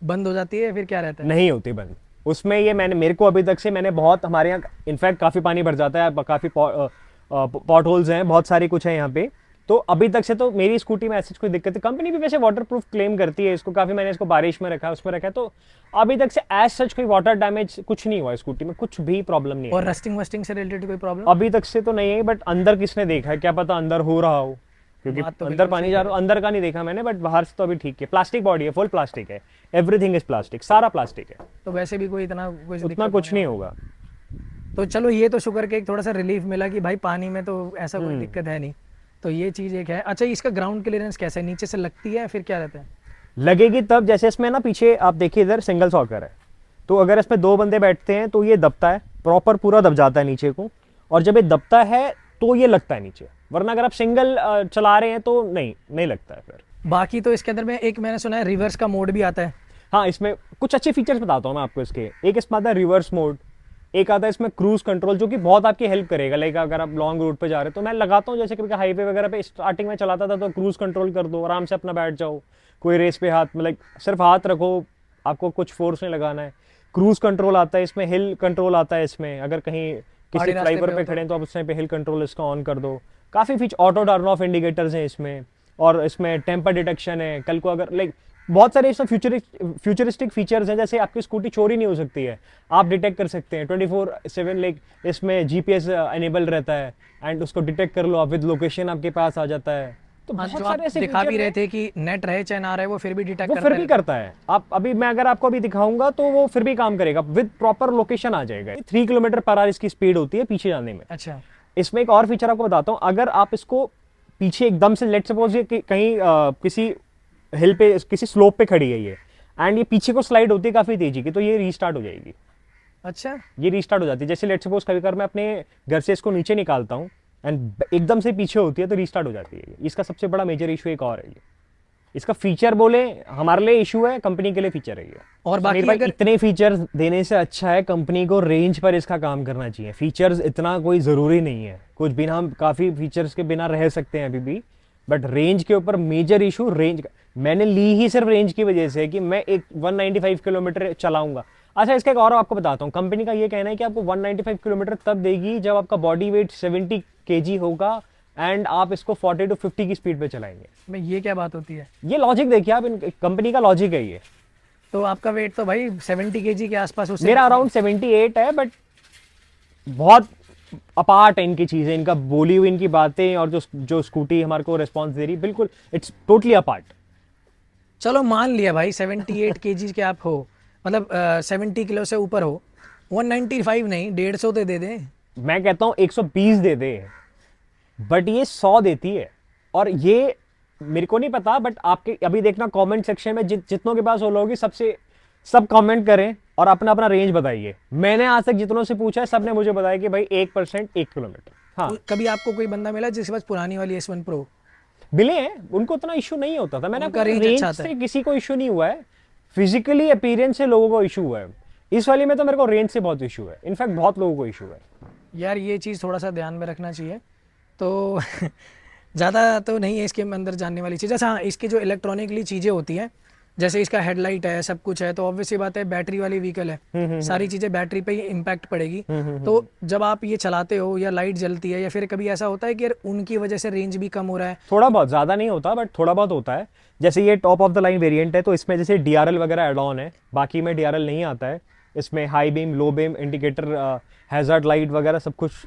बंद हो जाती है फिर क्या रहता है? नहीं होती बंद उसमें, ये मेरे को अभी तक से मैंने बहुत, हमारे यहाँ इनफैक्ट काफ़ी पानी भर जाता है, काफ़ी पॉट होल्स हैं, बहुत सारी कुछ है यहाँ पे, तो अभी तक से तो मेरी स्कूटी में ऐसी कोई दिक्कत है। कंपनी भी वैसे वाटरप्रूफ क्लेम करती है इसको, काफ़ी मैंने इसको बारिश में रखा है, उसमें रखा है, तो अभी तक से एज सच कोई वाटर डैमेज कुछ नहीं हुआ है स्कूटी में, कुछ भी प्रॉब्लम नहीं और है। रस्टिंग वस्टिंग से रिलेटेड कोई प्रॉब्लम? अभी तक से तो नहीं है, बट अंदर किसने देखा है, क्या पता अंदर हो रहा हो, क्योंकि बात तो अंदर बिल्कुल पानी सही जा रहा हो, अंदर का नहीं देखा मैंने, बट बाहर से तो अभी ठीक है। प्लास्टिक बॉडी है, फुल प्लास्टिक है, एवरीथिंग इज प्लास्टिक, सारा प्लास्टिक है, तो वैसे भी कोई इतना कुछ उतना दिक्कत कुछ नहीं होगा। तो चलो ये तो शुक्र के एक थोड़ा सा रिलीफ मिला कि भाई पानी में तो ऐसा कोई दिक्कत है नहीं, तो ये चीज़ एक है। अच्छा इसका ग्राउंड क्लियरेंस कैसा है, नीचे से लगती है फिर क्या रहता है? लगेगी तब, जैसे इसमें ना पीछे आप देखिए इधर सिंगल सॉकर है, तो अगर इसमें 2 बंदे बैठते हैं तो ये दबता है, प्रॉपर पूरा दब जाता है नीचे को, और जब ये दबता है तो ये लगता है नीचे, वरना अगर आप सिंगल चला रहे हैं तो नहीं लगता है फिर। बाकी तो इसके अंदर में एक मैंने सुना है रिवर्स का मोड भी आता है। हाँ, इसमें कुछ अच्छे फीचर्स बताता हूँ मैं आपको इसके। एक इसमें आता है रिवर्स मोड, एक आता है इसमें क्रूज कंट्रोल, जो कि बहुत आपकी हेल्प करेगा। लाइक अगर आप लॉन्ग रूट पे जा रहे हो, तो मैं लगाता हूँ, जैसे कभी हाईवे वगैरह पे स्टार्टिंग में चलाता था, तो क्रूज कंट्रोल कर दो, आराम से अपना बैठ जाओ, कोई रेस पे हाथ में लाइक सिर्फ हाथ रखो, आपको कुछ फोर्स नहीं लगाना है। क्रूज कंट्रोल आता है इसमें, हिल कंट्रोल आता है इसमें, अगर कहीं किसी फ्लाईओवर पे खड़े हैं तो आप उस टाइम पे हिल कंट्रोल इसका ऑन कर दो। काफ़ी feature, auto turn off indicators हैं इसमें, और इसमें टेम्पर डिटेक्शन है, कल को अगर लाइक बहुत सारे इसमें फ्यूचरिस्टिक फीचर्स हैं, जैसे आपकी स्कूटी चोरी नहीं हो सकती है, आप डिटेक्ट कर सकते हैं 24/7, लाइक इसमें GPS एनेबल रहता है, एंड उसको डिटेक्ट कर लो आप, विद लोकेशन आपके पास आ जाता है, तो हाँ, बहुत जो आप सारे ऐसे दिखा feature भी रहे हैं, थे कि नेट रहे चाहे ना रहे वो फिर भी डिटेक्ट वो करता फिर भी है। करता है। आप अभी मैं अगर आपको अभी दिखाऊंगा तो वो फिर भी काम करेगा, विद प्रॉपर लोकेशन आ जाएगा। 3 किलोमीटर पर आवर इसकी स्पीड होती है पीछे जाने में। अच्छा, इसमें एक और फीचर आपको बताता हूँ, अगर आप इसको पीछे एकदम से, लेट सपोज ये कहीं किसी हिल पे, किसी स्लोप पे खड़ी है ये, एंड ये पीछे को स्लाइड होती है काफी तेजी की, तो ये रीस्टार्ट हो जाएगी। अच्छा, ये रीस्टार्ट हो जाती है। जैसे लेट सपोज कभी कभी मैं अपने घर से इसको नीचे निकालता हूँ एंड एकदम से पीछे होती है तो रीस्टार्ट हो जाती है। इसका सबसे बड़ा मेजर इशू एक और है ये। इसका फीचर बोले हमारे लिए इशू है, कंपनी के लिए फीचर है ये। और बाकी समीर भाई, अगर इतने फीचर्स देने से अच्छा है कंपनी को रेंज पर इसका काम करना चाहिए। फीचर्स इतना कोई ज़रूरी नहीं है, कुछ बिना, हम काफ़ी फीचर्स के बिना रह सकते हैं अभी भी, बट रेंज के ऊपर मेजर इशू रेंज का। मैंने ली ही सिर्फ रेंज की वजह से कि मैं एक 195 किलोमीटर चलाऊंगा। अच्छा, इसका एक और आपको बताता हूँ, कंपनी का ये कहना है कि आपको 195 किलोमीटर तब देगी जब आपका बॉडी वेट 70 केजी होगा एंड आप इसको 40 to 50 की स्पीड पे चलाएंगे। में ये क्या बात होती है? ये लॉजिक देखिए आप, कंपनी का लॉजिक है ये। तो आपका वेट तो भाई 70 केजी के आसपास, उससे मेरा अराउंड 78 है, बट बहुत अपार्ट है इनकी चीजें, इनका बोली हुई इनकी बातें और जो स्कूटी हमारे को रिस्पॉन्स दे रही, बिल्कुल इट्स टोटली अपार्ट। चलो मान लिया भाई 78 केजी के आप हो, मतलब 70 किलो से ऊपर हो, 195 नहीं 150 तो दे दे। मैं कहता हूँ 120 दे दे, बट ये 100 देती है। और ये मेरे को नहीं पता, बट आपके अभी देखना कमेंट सेक्शन में जितनों के पास ओला होगी सब कमेंट करें और अपना अपना रेंज बताइए। मैंने आज तक जितनों से पूछा है सबने मुझे बताया कि भाई 1% 1 किलोमीटर। हाँ, कभी आपको कोई बंदा मिला जिसके पास पुरानी वाली S1 Pro? मिले हैं, उनको उतना इशू नहीं होता था। मैंने उनका आपको range रेंज अच्छा था। से किसी को इशू नहीं हुआ है, फिजिकली अपीयरेंस से लोगों को इशू हुआ है। इस वाली में तो मेरे को रेंज से बहुत इशू है, इनफैक्ट बहुत लोगों को इशू है। यार ये चीज़ थोड़ा सा ध्यान में रखना चाहिए। तो ज़्यादा तो नहीं है इसके अंदर जानने वाली चीज़। अच्छा हाँ, इसकी जो इलेक्ट्रॉनिकली चीज़ें होती हैं, जैसे इसका हेडलाइट है, सब कुछ है, तो ऑब्वियस बात है बैटरी वाली व्हीकल है, सारी चीज़ें बैटरी पे ही इम्पैक्ट पड़ेगी। तो जब आप ये चलाते हो या लाइट जलती है या फिर कभी ऐसा होता है कि यार उनकी वजह से रेंज भी कम हो रहा है? थोड़ा बहुत, ज़्यादा नहीं होता बट थोड़ा बहुत होता है। जैसे ये top of the line variant है तो इसमें जैसे DRL वगैरह एड ऑन है, बाकी में DRL नहीं आता है। इसमें high beam, low beam, indicator, hazard light वगैरह सब कुछ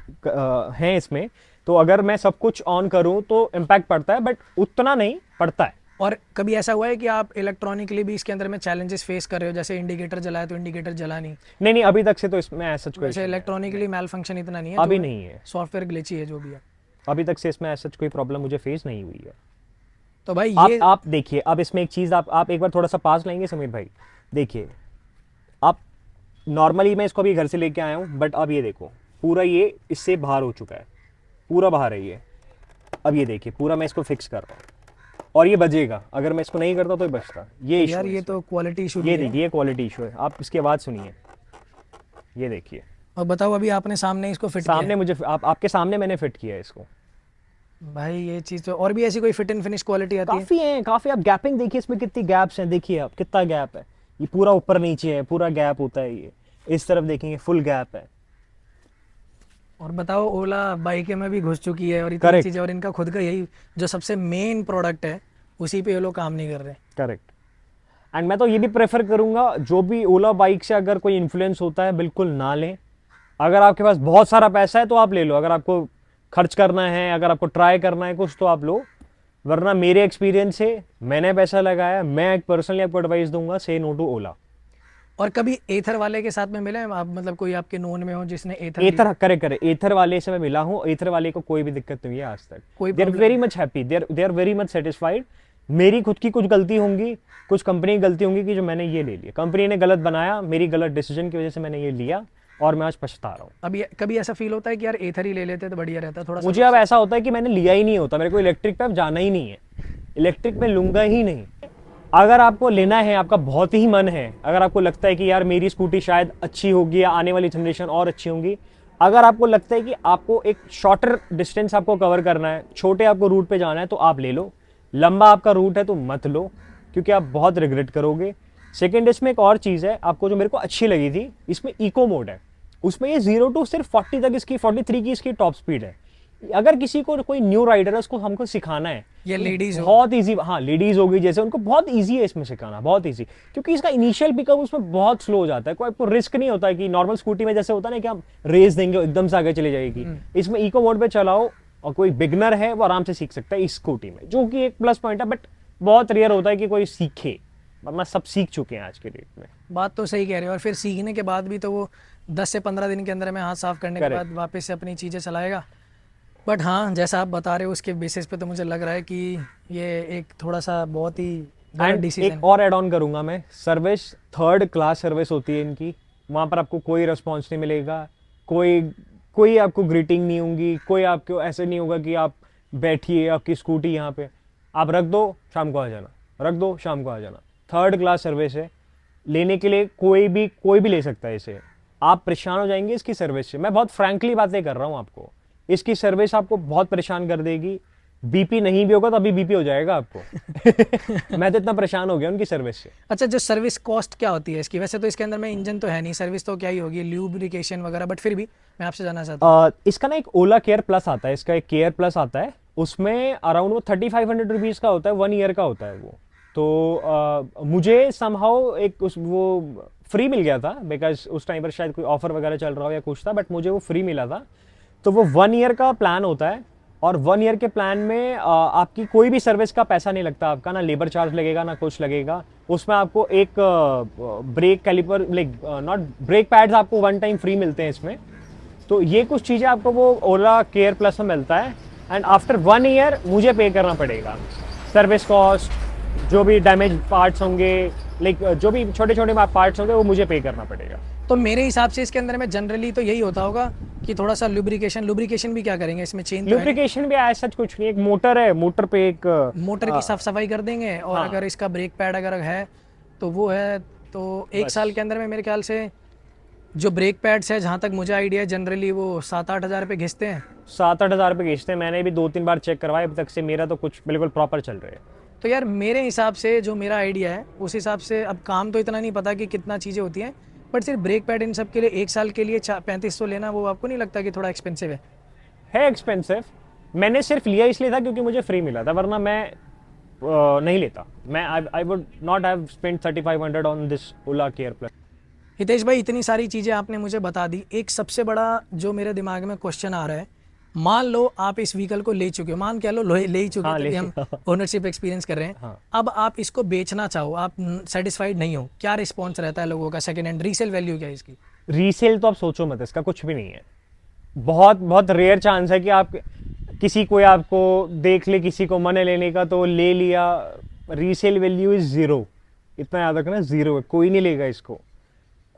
है इसमें। तो अगर मैं सब कुछ ऑन करूं तो इम्पैक्ट पड़ता है, बट उतना नहीं पड़ता है। और कभी ऐसा हुआ है कि आप इलेक्ट्रॉनिकली भी इसके अंदर में चैलेंजेस फेस कर रहे हो, जैसे इंडिकेटर जलाया तो इंडिकेटर जला नहीं? नहीं, अभी तक से तो इसमें ऐसा कोई वैसे इलेक्ट्रॉनिकली मेल फंक्शन इतना नहीं है, अभी नहीं है, सॉफ्टवेयर ग्लिची है जो भी है। अभी तक से इसमें ऐसा कोई प्रॉब्लम मुझे फेस नहीं हुई है। तो भाई ये आप देखिए, अब इसमें एक चीज़ आप एक बार थोड़ा सा पास लाएंगे समीर भाई। देखिए आप, नॉर्मली मैं इसको अभी घर से लेके आया हूँ, बट अब ये देखो पूरा ये इससे बाहर हो चुका है, पूरा बाहर है ये। अब ये देखिए पूरा मैं इसको फिक्स कर रहा हूँ और ये बजेगा, अगर मैं इसको नहीं करता तो ये बजता। ये इशू यार है ये इसमें। तो क्वालिटी इशू ये देखिए, ये क्वालिटी इशू है। आप इसकी आवाज़ सुनिए, ये देखिए और बताओ अभी आपने सामने इसको फिट किया सामने मुझे, आपके सामने मैंने फिट किया है इसको। है। भाई ये चीज़ तो, और भी ऐसी कोई फिट एंड फिनिश क्वालिटी आती है? काफ़ी है, काफ़ी। आप गैपिंग देखिए इसमें कितनी गैप्स हैं, देखिए आप कितना गैप है। ये पूरा ऊपर नीचे है, पूरा गैप होता है ये। इस तरफ देखेंगे फुल गैप है। और बताओ ओला बाइक में भी घुस चुकी है और इतनी Correct. चीज़ें, और इनका खुद का यही जो सबसे मेन प्रोडक्ट है उसी पे ये लोग काम नहीं कर रहे। करेक्ट। एंड मैं तो ये भी प्रेफर करूंगा, जो भी ओला बाइक से अगर कोई इन्फ्लुएंस होता है बिल्कुल ना लें। अगर आपके पास बहुत सारा पैसा है तो आप ले लो, अगर आपको खर्च करना है, अगर आपको ट्राई करना है कुछ तो आप लो, वरना मेरे एक्सपीरियंस से, मैंने पैसा लगाया, मैं पर्सनली आपको एडवाइस दूंगा, से नो टू ओला। और कभी एथर वाले के साथ में मिले हैं आप, मतलब कोई आपके नोन में हो जिसने एथर एथर करे एथर वाले से मैं मिला हूँ, एथर वाले को कोई भी दिक्कत नहीं है आज तक। कोई they are very much happy, they are very much satisfied. मेरी खुद की कुछ गलती होंगी, कुछ कंपनी की गलती होंगी कि जो मैंने ये ले लिया, कंपनी ने गलत बनाया, मेरी गलत डिसीजन की वजह से मैंने ये लिया और मैं आज पछता रहा हूँ। अभी कभी ऐसा फील होता है कि यार एथर ही ले लेते तो बढ़िया रहता थोड़ा सा? मुझे अब ऐसा होता है कि मैंने लिया ही नहीं होता, मेरे को इलेक्ट्रिक पे अब जाना ही नहीं है, इलेक्ट्रिक में लूंगा ही नहीं। अगर आपको लेना है, आपका बहुत ही मन है, अगर आपको लगता है कि यार मेरी स्कूटी शायद अच्छी होगी या आने वाली जनरेशन और अच्छी होंगी, अगर आपको लगता है कि आपको एक शॉर्टर डिस्टेंस आपको कवर करना है, छोटे आपको रूट पे जाना है, तो आप ले लो। लंबा आपका रूट है तो मत लो, क्योंकि आप बहुत रिग्रेट करोगे। सेकेंड, इसमें एक और चीज़ है आपको जो मेरे को अच्छी लगी थी, इसमें इको मोड है। उसमें ये 0 to सिर्फ 40 तक इसकी, 43 की इसकी टॉप स्पीड है। अगर किसी को कोई न्यू राइडर है उसको हमको सिखाना है, ये लेडीज हो, बहुत इजी। हाँ, लेडीज होगी जैसे, उनको बहुत इजी है इसमें सिखाना, बहुत इजी, क्योंकि इसका इनिशियल पिकअप उसमें बहुत स्लो हो जाता है। कोई आपको रिस्क नहीं होता है कि नॉर्मल स्कूटी में जैसे होता है ना कि आप रेस देंगे एकदम से आगे चले जाएगी। इसमें इको मोड पे चलाओ, और कोई बिगनर है वो आराम से सीख सकता है इस स्कूटी में, जो कि एक प्लस पॉइंट है। बट बहुत रेयर होता है कि कोई सीखे, वरना सब सीख चुके हैं आज के डेट में। बात तो सही कह रहे हो, और फिर सीखने के बाद भी तो वो 10 से 15 दिन के अंदर में हाथ साफ करने के Correct. बाद वापस से अपनी चीज़ें चलाएगा। बट हाँ, जैसा आप बता रहे हो उसके बेसिस पे तो मुझे लग रहा है कि ये एक थोड़ा सा बहुत ही गलत एंड डिसीजन एक और एड ऑन करूंगा मैं, सर्विस 3rd क्लास सर्विस होती है इनकी। वहाँ पर आपको कोई रिस्पॉन्स नहीं मिलेगा, कोई आपको ग्रीटिंग नहीं होगी, कोई आपको ऐसे नहीं होगा कि आप बैठिए आपकी स्कूटी यहाँ पे, आप रख दो शाम को आ जाना, रख दो शाम को आ जाना। 3rd क्लास सर्विस है, लेने के लिए कोई भी ले सकता है इसे। आप परेशान हो जाएंगे इसकी सर्विस से, मैं बहुत फ्रैंकली बातें कर रहा हूँ आपको। इसकी सर्विस आपको बहुत परेशान कर देगी, बीपी नहीं भी होगा तो अभी बीपी हो जाएगा आपको। मैं तो इतना परेशान हो गया उनकी सर्विस से। अच्छा, जो सर्विस कॉस्ट क्या होती है इसकी? वैसे तो इसके अंदर में इंजन तो है नहीं, सर्विस तो क्या ही होगी, ल्यूब्रिकेशन वगैरह, बट फिर भी मैं आपसे जानना चाहता हूँ। इसका ना एक ओला केयर प्लस आता है, इसका एक केयर प्लस आता है, उसमें अराउंड वो 3500 रुपीज़ का होता है, 1 ईयर का होता है वो। तो मुझे समहाउ एक वो फ्री मिल गया था, बिकॉज उस टाइम पर शायद कोई ऑफर वगैरह चल रहा हो या कुछ था, बट मुझे वो फ्री मिला था। तो वो 1 ईयर का प्लान होता है, और 1 ईयर के प्लान में आपकी कोई भी सर्विस का पैसा नहीं लगता आपका, ना लेबर चार्ज लगेगा ना कुछ लगेगा। उसमें आपको एक brake caliper, like not brake pads, आपको 1 टाइम फ्री मिलते हैं इसमें। तो ये कुछ चीज़ें आपको वो ओला केयर प्लस में मिलता है। एंड आफ्टर 1 ईयर मुझे पे करना पड़ेगा सर्विस कॉस्ट, जो भी डैमेज पार्ट्स होंगे, लाइक जो भी छोटे छोटे पार्ट्स होंगे वो मुझे पे करना पड़ेगा। तो मेरे हिसाब से इसके अंदर में जनरली तो यही होता होगा कि थोड़ा सा लुब्रिकेशन भी क्या करेंगे इसमें, चेन तो है नहीं। लुब्रिकेशन भी ऐसा कुछ नहीं, एक मोटर है, मोटर पे एक मोटर की साफ सफाई कर देंगे, और हाँ। अगर इसका ब्रेक पैड अगर है तो वो है, तो 1 साल के अंदर में मेरे ख्याल से जो ब्रेक पैड्स है, जहाँ तक मुझे आइडिया है, जनरली वो 7-8 हज़ार पे घिसते हैं। 7-8 हज़ार रुपये खींचते हैं। मैंने भी 2-3 बार चेक करवाया, अब तक से मेरा तो कुछ बिल्कुल प्रॉपर चल रहा है। तो यार मेरे हिसाब से जो मेरा आइडिया है उस हिसाब से, अब काम तो इतना नहीं पता कि कितना चीज़ें होती हैं, बट सिर्फ ब्रेक पैड इन सब के लिए 1 साल के लिए 3500 लेना, वो आपको नहीं लगता कि थोड़ा एक्सपेंसिव है? एक्सपेंसिव। मैंने सिर्फ लिया इसलिए था क्योंकि मुझे फ्री मिला था, वरना मैं नहीं लेता। मैं I would not have spent 3500 on this Ola care plus. Hitesh भाई, इतनी सारी चीज़ें आपने मुझे बता दी। एक सबसे बड़ा जो मेरे दिमाग में क्वेश्चन आ रहा है, मान लो आप इस व्हीकल को ले चुके हो, मान क्या लो ले ही चुके हाँ, हो, तभी हम ओनरशिप एक्सपीरियंस कर रहे हैं। हाँ। अब आप इसको बेचना चाहो, आप सेटिस्फाइड नहीं हो, क्या रिस्पॉन्स रहता है लोगों का? सेकेंड हैंड रीसेल वैल्यू क्या है इसकी? रीसेल तो आप सोचो मत, इसका कुछ भी नहीं है। बहुत बहुत रेयर चांस है कि आप किसी कोई आपको देख ले, किसी को मन है लेने का तो ले लिया। रीसेल वैल्यू इज 0, इतना याद रखना, 0 है। कोई नहीं लेगा इसको,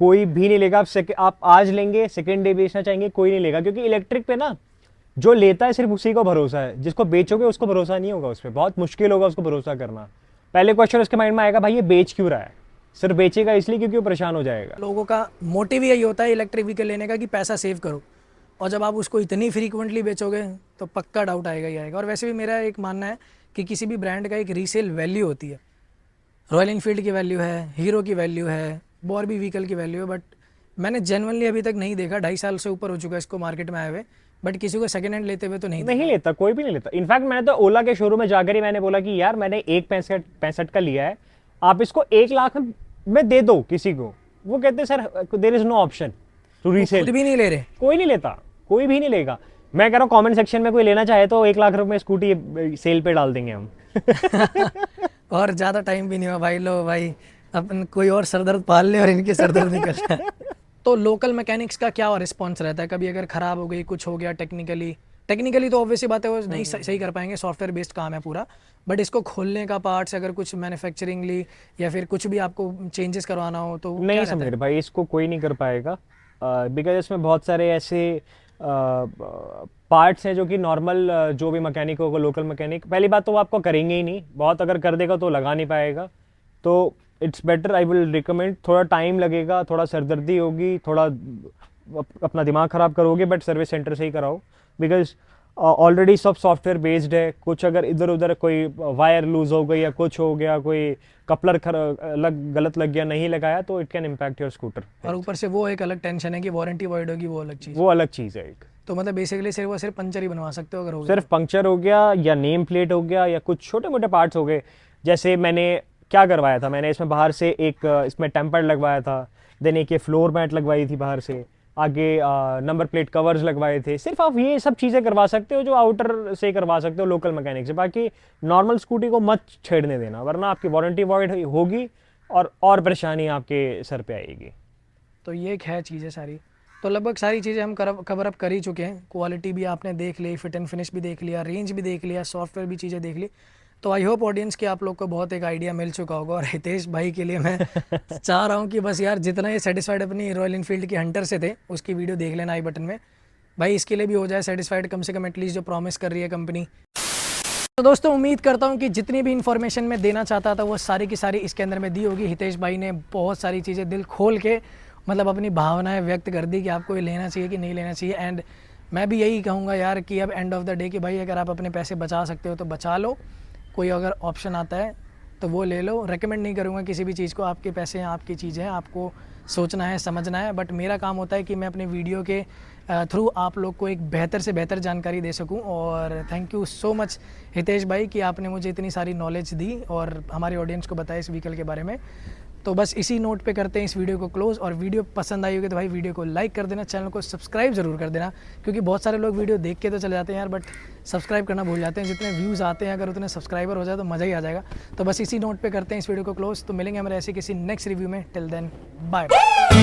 कोई भी नहीं लेगा। आप आज लेंगे, सेकेंड डे बेचना चाहेंगे, कोई नहीं लेगा। क्योंकि इलेक्ट्रिक पे ना जो लेता है सिर्फ उसी को भरोसा है, जिसको बेचोगे उसको भरोसा नहीं होगा। उस पर बहुत मुश्किल होगा उसको भरोसा करना। पहले क्वेश्चन उसके माइंड में आएगा, भाई ये बेच क्यों रहा है? सिर्फ बेचेगा इसलिए क्योंकि वो परेशान हो जाएगा। लोगों का मोटिव यही होता है इलेक्ट्रिक व्हीकल लेने का कि पैसा सेव करो, और जब आप उसको इतनी फ्रीक्वेंटली बेचोगे तो पक्का डाउट आएगा ही आएगा। और वैसे भी मेरा एक मानना है कि किसी भी ब्रांड का एक रीसेल वैल्यू होती है। रॉयल इनफील्ड की वैल्यू है, हीरो की वैल्यू है, और भी व्हीकल की वैल्यू है, बट मैंने जेन्युइनली अभी तक नहीं देखा, 2.5 साल से ऊपर हो चुका है इसको मार्केट में आए हुए, बट किसी को सेकंड हैंड लेते हुए तो नहीं लेता, कोई भी नहीं लेता। इनफैक्ट मैंने तो ओला के शोरूम में जाकर ही मैंने बोला कि यार मैंने 1.65 का लिया है, आप इसको 1 लाख में दे दो किसी को। वो कहते sir there is no option to resale. खुद भी नहीं ले रहे, कोई नहीं लेता, कोई भी नहीं लेगा। मैं कह रहा हूँ कमेंट सेक्शन में कोई लेना चाहे तो 1 लाख रुपए स्कूटी सेल पे डाल देंगे हम। और ज़्यादा टाइम भी नहीं हुआ भाई, लो भाई अपन कोई और सरदर्द पाल ले और इनके सरदर्द निकल जाए। तो लोकल मैकेनिक्स का क्या रिस्पॉन्स रहता है? कभी अगर ख़राब हो गई, कुछ हो गया टेक्निकली तो ऑब्वियसली बात है वो नहीं सही कर पाएंगे, सॉफ्टवेयर बेस्ड काम है पूरा, बट इसको खोलने का पार्ट्स, अगर कुछ मैन्युफैक्चरिंगली या फिर कुछ भी आपको चेंजेस करवाना हो तो नहीं समझ रहे भाई, इसको कोई नहीं कर पाएगा। बिकॉज इसमें बहुत सारे ऐसे पार्ट्स हैं जो कि नॉर्मल जो भी मैकेनिक होगा, लोकल मैकेनिक, पहली बात तो वो आपको करेंगे ही नहीं, बहुत अगर कर देगा तो लगा नहीं पाएगा। तो it's better, I will recommend, थोड़ा टाइम लगेगा, थोड़ा सरदर्दी होगी, थोड़ा अपना दिमाग ख़राब करोगे, बट सर्विस सेंटर से ही कराओ। बिकॉज ऑलरेडी सब सॉफ्टवेयर बेस्ड है। कुछ अगर इधर उधर कोई वायर लूज हो गई या कुछ हो गया, कोई कपलर गलत लग गया, नहीं लगाया, तो it can impact your scooter. और ऊपर से वो एक अलग टेंशन है कि वारंटी वॉइड होगी, वो अलग चीज़, वो अलग चीज़ है एक। तो मतलब बेसिकली सिर्फ पंचर ही बनवा सकते हो अगर हो गया। सिर्फ पंक्चर हो गया या नेम प्लेट हो गया या कुछ छोटे मोटे पार्ट्स हो गए। जैसे मैंने क्या करवाया था, मैंने इसमें बाहर से एक इसमें टेम्पर लगवाया था, देन एक ये फ्लोर मैट लगवाई थी बाहर से, आगे नंबर प्लेट कवर्स लगवाए थे। सिर्फ आप ये सब चीज़ें करवा सकते हो जो आउटर से करवा सकते हो लोकल मैकेनिक से। बाकी नॉर्मल स्कूटी को मत छेड़ने देना, वरना आपकी वारंटी वॉइड होगी और परेशानी आपके सर पे आएगी। तो ये एक है चीज़ें सारी। तो लगभग सारी चीज़ें हम कवर अप कर ही चुके हैं। क्वालिटी भी आपने देख ली, फिट एंड फिनिश भी देख लिया, रेंज भी देख लिया, सॉफ्टवेयर भी चीज़ें देख ली। तो आई होप ऑडियंस कि आप लोग को बहुत एक आइडिया मिल चुका होगा। और हितेश भाई के लिए मैं चाह रहा हूँ कि बस यार जितना ये सेटिस्फाइड अपनी रॉयल इनफील्ड की हंटर से थे, उसकी वीडियो देख लेना आई बटन में। भाई इसके लिए भी हो जाए सेटिस्फाइड कम से कम, एटलीस्ट जो प्रॉमिस कर रही है कंपनी। तो दोस्तों उम्मीद करता हूँ कि जितनी भी इन्फॉर्मेशन मैं देना चाहता था वो सारी की सारी इसके अंदर में दी होगी। हितेश भाई ने बहुत सारी चीज़ें दिल खोल के मतलब अपनी भावनाएं व्यक्त कर दी कि आपको ये लेना चाहिए कि नहीं लेना चाहिए। एंड मैं भी यही कहूँगा यार कि अब एंड ऑफ द डे कि भाई अगर आप अपने पैसे बचा सकते हो तो बचा लो, कोई अगर ऑप्शन आता है तो वो ले लो। रेकमेंड नहीं करूँगा किसी भी चीज़ को, आपके पैसे हैं, आपकी चीज़ें हैं, आपको सोचना है, समझना है। बट मेरा काम होता है कि मैं अपने वीडियो के थ्रू आप लोग को एक बेहतर से बेहतर जानकारी दे सकूं। और thank you so much Hitesh भाई कि आपने मुझे इतनी सारी नॉलेज दी और हमारे ऑडियंस को बताया इस व्हीकल के बारे में। तो बस इसी नोट पे करते हैं इस वीडियो को क्लोज। और वीडियो पसंद आई होगी तो भाई वीडियो को लाइक कर देना, चैनल को सब्सक्राइब ज़रूर कर देना, क्योंकि बहुत सारे लोग वीडियो देख के तो चले जाते हैं यार, बट सब्सक्राइब करना भूल जाते हैं। जितने व्यूज़ आते हैं अगर उतने सब्सक्राइबर हो जाए तो मज़ा ही आ जाएगा। तो बस इसी नोट पे करते हैं इस वीडियो को क्लोज। तो मिलेंगे हमारे ऐसे किसी नेक्स्ट रिव्यू में। Till then bye bye.